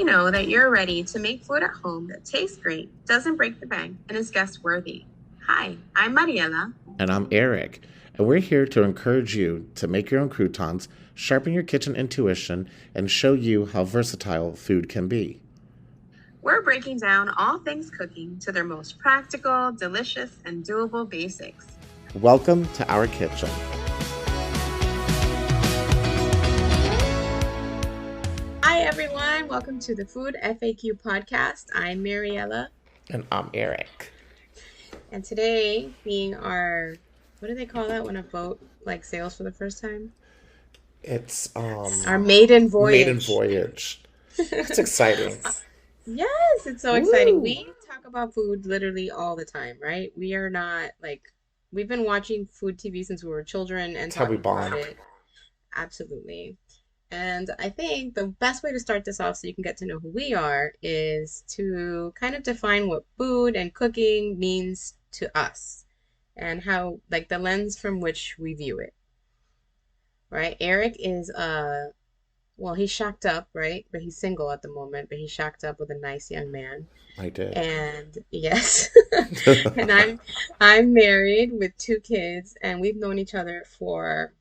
know that you're ready to make food at home that tastes great, doesn't break the bank, and is guest worthy. Hi, I'm Mariela. And I'm Eric, and we're here to encourage you to make your own croutons, sharpen your kitchen intuition, and show you how versatile food can be. We're breaking down all things cooking to their most practical, delicious, and doable basics. Welcome to our kitchen. Hi, everyone. Welcome to the FoodFAQ podcast. I'm Mariela. And I'm Eric. And today, being our, what do they call that when a boat sails for the first time? It's our maiden voyage. Maiden voyage. It's exciting. Yes, it's so exciting. We talk about food literally all the time, right? We are not we've been watching food TV since we were children and That's how we talking about bond. it. Absolutely. And I think the best way to start this off so you can get to know who we are is to kind of define what food and cooking means to us and how, the lens from which we view it, right? Eric is, he's shacked up, right? But he's single at the moment, but he's shacked up with a nice young man. I did. And yes, and I'm married with 2 kids, and we've known each other for,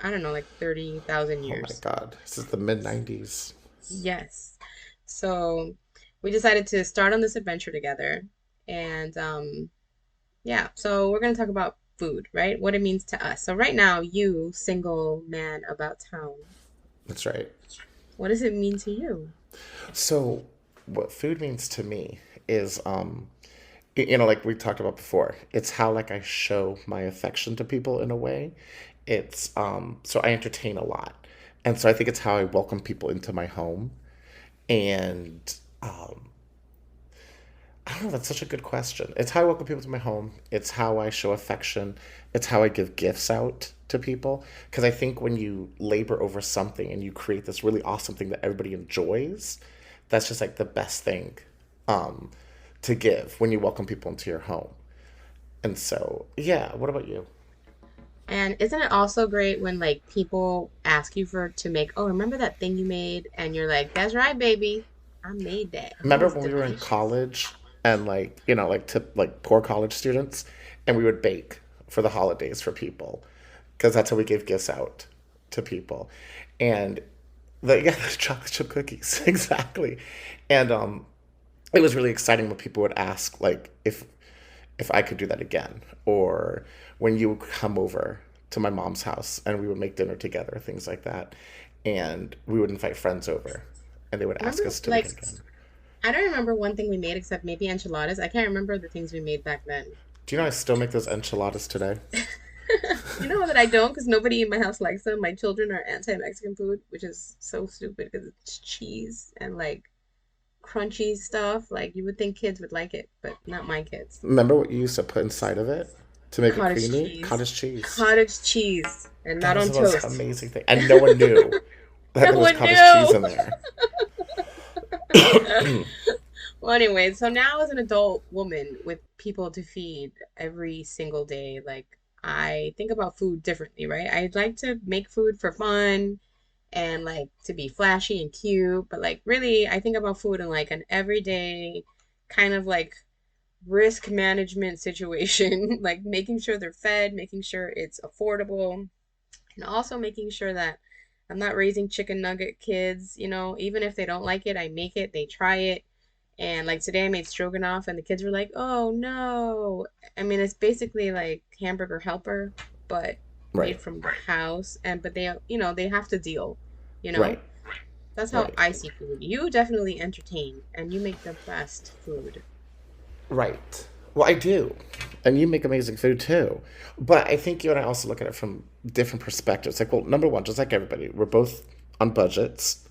I don't know, 30,000 years. Oh my God. This is the mid-90s. Yes. So we decided to start on this adventure together. And so we're going to talk about food, right? What it means to us. So right now, you, single man about town. That's right. What does it mean to you? So what food means to me is, like we talked about before, it's how I show my affection to people in a way. It's so I entertain a lot, and so I think it's how I welcome people into my home. And I don't know, that's such a good question. It's how I welcome people to my home. It's how I show affection. It's how I give gifts out to people, because I think when you labor over something and you create this really awesome thing that everybody enjoys, that's just the best thing to give when you welcome people into your home. And so, yeah, what about you? And isn't it also great when people ask you to make, oh, remember that thing you made? And you're like, that's right, baby. I made that. Remember when we were in college and poor college students, and we would bake for the holidays for people, because that's how we gave gifts out to people. And the chocolate chip cookies, exactly. And it was really exciting when people would ask if I could do that again, or when you would come over to my mom's house and we would make dinner together, things like that. And we would invite friends over and they would ask us to do it again. I don't remember one thing we made except maybe enchiladas. I can't remember the things we made back then. Do you know I still make those enchiladas today? You know that I don't, because nobody in my house likes them. My children are anti-Mexican food, which is so stupid because it's cheese and crunchy stuff. You would think kids would like it, but not my kids. Remember what you used to put inside of it to make it creamy? Cheese. Cottage cheese. Cottage cheese, and not on toast. That was the most amazing thing. And no one knew that there was cottage cheese in there. Well, anyway, so now as an adult woman with people to feed every single day, I think about food differently, right? I like to make food for fun and to be flashy and cute, but really I think about food in an everyday kind of risk management situation, making sure they're fed, making sure it's affordable, and also making sure that I'm not raising chicken nugget kids, even if they don't like it, I make it, they try it. And today I made stroganoff and the kids were like, oh no. I mean, it's basically hamburger helper, but made from the house. But they, they have to deal, Right. That's how I see food. You definitely entertain and you make the best food. Right. Well, I do. And you make amazing food too. But I think you and I also look at it from different perspectives. Number one, just like everybody, we're both on budgets.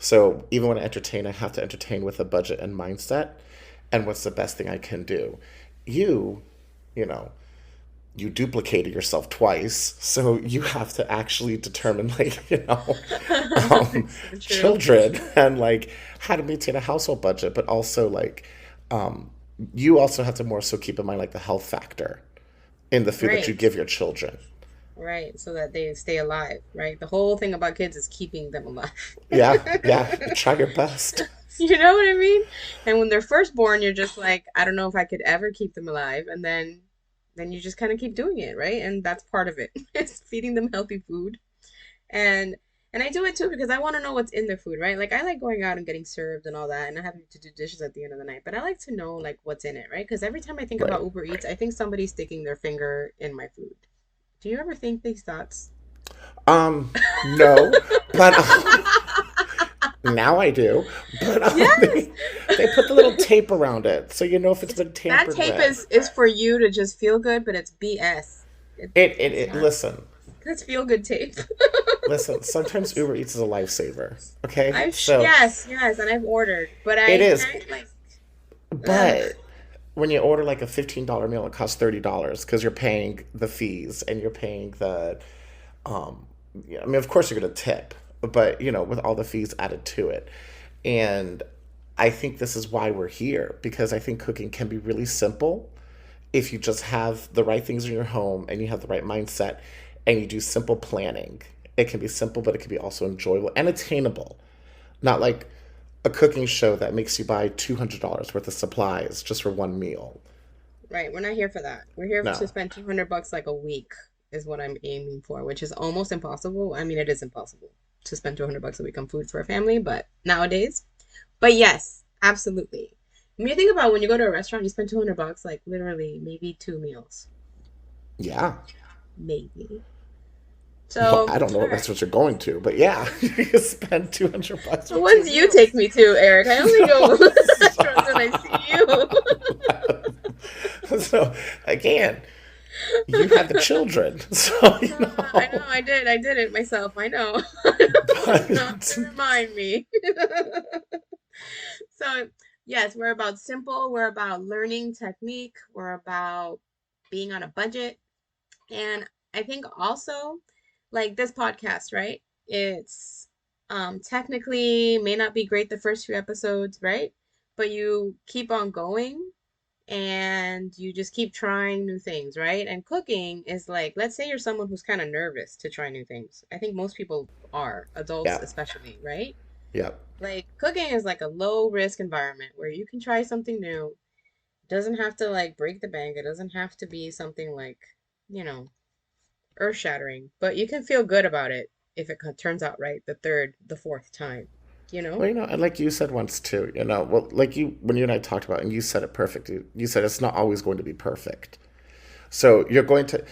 So even when I entertain, I have to entertain with a budget and mindset. And what's the best thing I can do? You duplicated yourself twice. So you have to actually determine, children and, how to maintain a household budget. But also, you also have to more so keep in mind, the health factor in the food that you give your children. Right, so that they stay alive, right? The whole thing about kids is keeping them alive. Yeah, try your best. You know what I mean? And when they're first born, you're just like, I don't know if I could ever keep them alive. And then you just kind of keep doing it, right? And that's part of it. It's feeding them healthy food. And and I do it too because I want to know what's in their food, right? Like I like going out and getting served and all that and not having to do dishes at the end of the night. But I like to know like what's in it, right? Because every time I think about Right. Uber Eats, I think somebody's sticking their finger in my food. Do you ever think these thoughts? No, but now I do. But Yes. they put the little tape around it, so you know if it's It's been that tampered tape with. is for you to just feel good, but it's BS. It's not. Listen, That's feel good tape. listen. Sometimes Uber Eats is a lifesaver. Okay, so Yes, yes, and I've ordered, but it I is. can't like ugh, But when you order like a $15 meal, it costs $30 because you're paying the fees and you're paying the. Um, yeah, I mean, of course you're gonna tip, but with all the fees added to it, and I think this is why we're here because I think cooking can be really simple if you just have the right things in your home and you have the right mindset and you do simple planning. It can be simple, but it can be also enjoyable and attainable. Not like a cooking show that makes you buy $200 worth of supplies just for one meal. right, we're not here for that. We're here to No. spend 200 bucks like a week is what I'm aiming for, which is almost impossible. I mean, it is impossible to spend 200 bucks a week on food for a family, but nowadays. But yes, absolutely. When you think about when you go to a restaurant, you spend 200 bucks like literally maybe two meals, Yeah. maybe. Well, So, I don't know all if right. that's what you're going to, but yeah, you spend $200 The for two ones you take meals. me to, Eric. I only go to restaurants when I see you. So again, you had the children, so I know, I did it myself. I know. You don't have to but remind me. So, yes, we're about simple, we're about learning technique, we're about being on a budget. And I think also, like this podcast, right? It's technically may not be great the first few episodes, right? But you keep on going and you just keep trying new things, right? And cooking is like, let's say you're someone who's kind of nervous to try new things. I think most people are, adults yeah, especially, right? yeah. Like cooking is like a low risk environment where you can try something new. It doesn't have to like break the bank. It doesn't have to be something like, you know, earth shattering, but you can feel good about it if it turns out right the third, the fourth time, you know? Well, and like you said once too, well, like when you and I talked about, it, and you said it perfect. You said it's not always going to be perfect. So you're going to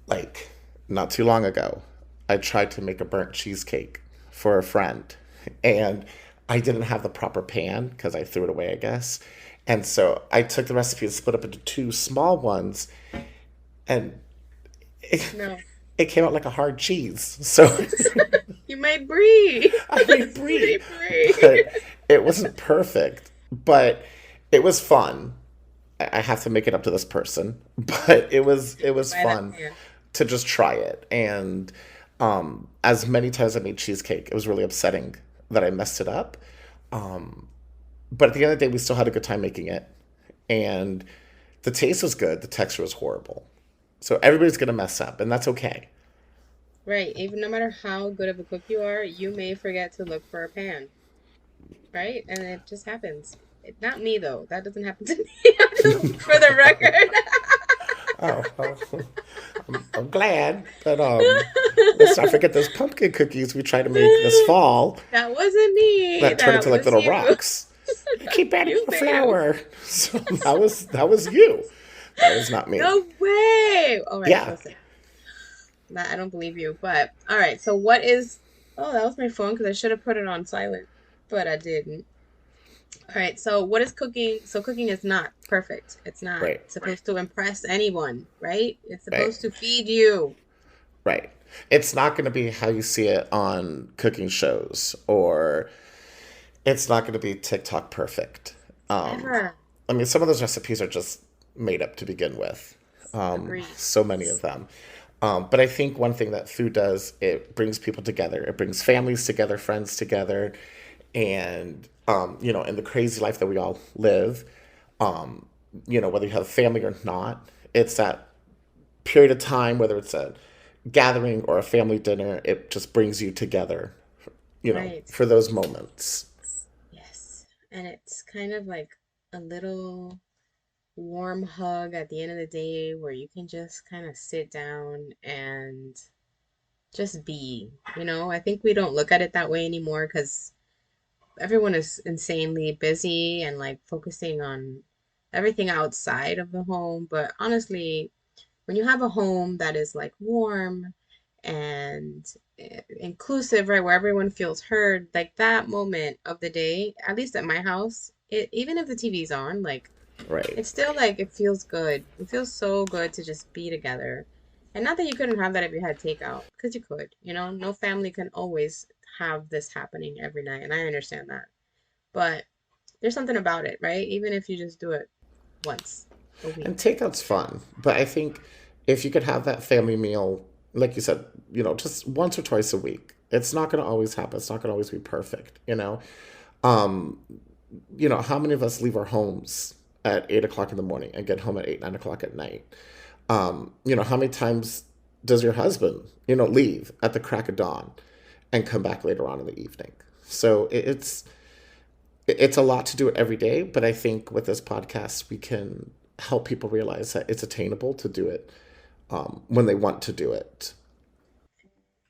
like not too long ago, I tried to make a burnt cheesecake for a friend, and I didn't have the proper pan because I threw it away, I guess. And so I took the recipe and split up into two small ones, and it, No. it came out like a hard cheese. So You made brie. I made You brie, made brie. but it wasn't perfect. But it was fun. I have to make it up to this person, but it was Buy that fun pan. to just try it. And as many times I made cheesecake, it was really upsetting that I messed it up. Um, but at the end of the day, we still had a good time making it, and the taste was good. The texture was horrible. So everybody's gonna mess up, and that's okay. Right. Even no matter how good of a cook you are, you may forget to look for a pan, right? And it just happens. Not me though. That doesn't happen to me. For the record. Oh, well, I'm glad, but let's not forget those pumpkin cookies we tried to make this fall That wasn't me. that turned That into like was little you. rocks. You keep adding You, more ma'am. flour. So that was you. That was not me. No way. All right, Yeah. listen. Nah, I don't believe you. But all right, so what is oh, that was my phone because I should have put it on silent, but I didn't. All right, so what is cooking? So cooking is not perfect. It's not Right. supposed to impress anyone, right? It's Right. supposed to feed you. Right. It's not going to be how you see it on cooking shows, or it's not going to be TikTok perfect. Um, Never. I mean, some of those recipes are just made up to begin with. Agreed. So many of them. But I think one thing that food does, it brings people together. It brings families together, friends together, and in the crazy life that we all live, whether you have family or not, it's that period of time, whether it's a gathering or a family dinner, it just brings you together, Right. for those moments. And it's kind of like a little warm hug at the end of the day where you can just kind of sit down and just be, you know? I think we don't look at it that way anymore because everyone is insanely busy and like focusing on everything outside of the home. But honestly, when you have a home that is like warm and inclusive, right, where everyone feels heard, like that moment of the day, at least at my house, even if the TV's on, like Right. it's still like it feels good. It feels so good to just be together. And not that you couldn't have that if you had takeout, because you could, you know, no family can always have this happening every night, and I understand that. But there's something about it, right? Even if you just do it once a And week. takeout's fun, but I think if you could have that family meal, like you said, just once or twice a week, it's not going to always happen. It's not going to always be perfect. Um, how many of us leave our homes at 8 o'clock in the morning and get home at 8, 9 o'clock at night? How many times does your husband, leave at the crack of dawn and come back later on in the evening? So it's a lot to do it every day, but I think with this podcast, we can help people realize that it's attainable to do it when they want to do it.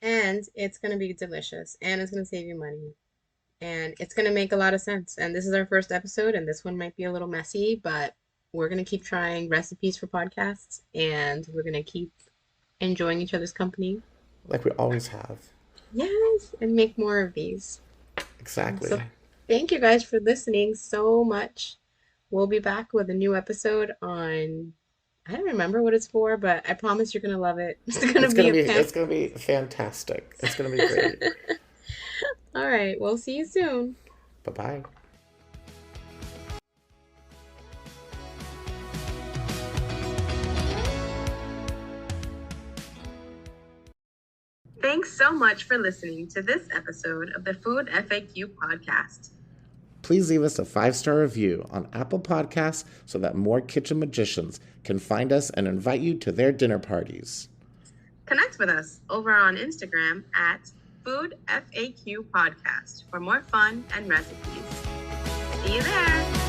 And it's going to be delicious and it's going to save you money and it's going to make a lot of sense. And this is our first episode, and this one might be a little messy, but we're going to keep trying recipes for podcasts and we're going to keep enjoying each other's company. Like we always have. Yes, and make more of these. So, Exactly. thank you guys for listening so much. We'll be back with a new episode on, I don't remember what it's for, but I promise you're going to love it. It's going to It's be gonna a be pan. it's gonna be fantastic. It's gonna be great. All right, we'll see you soon. Bye bye. Thanks so much for listening to this episode of the Food FAQ podcast. Please leave us a 5-star review on Apple Podcasts so that more kitchen magicians can find us and invite you to their dinner parties. Connect with us over on Instagram at FoodFAQ Podcast for more fun and recipes. See you there.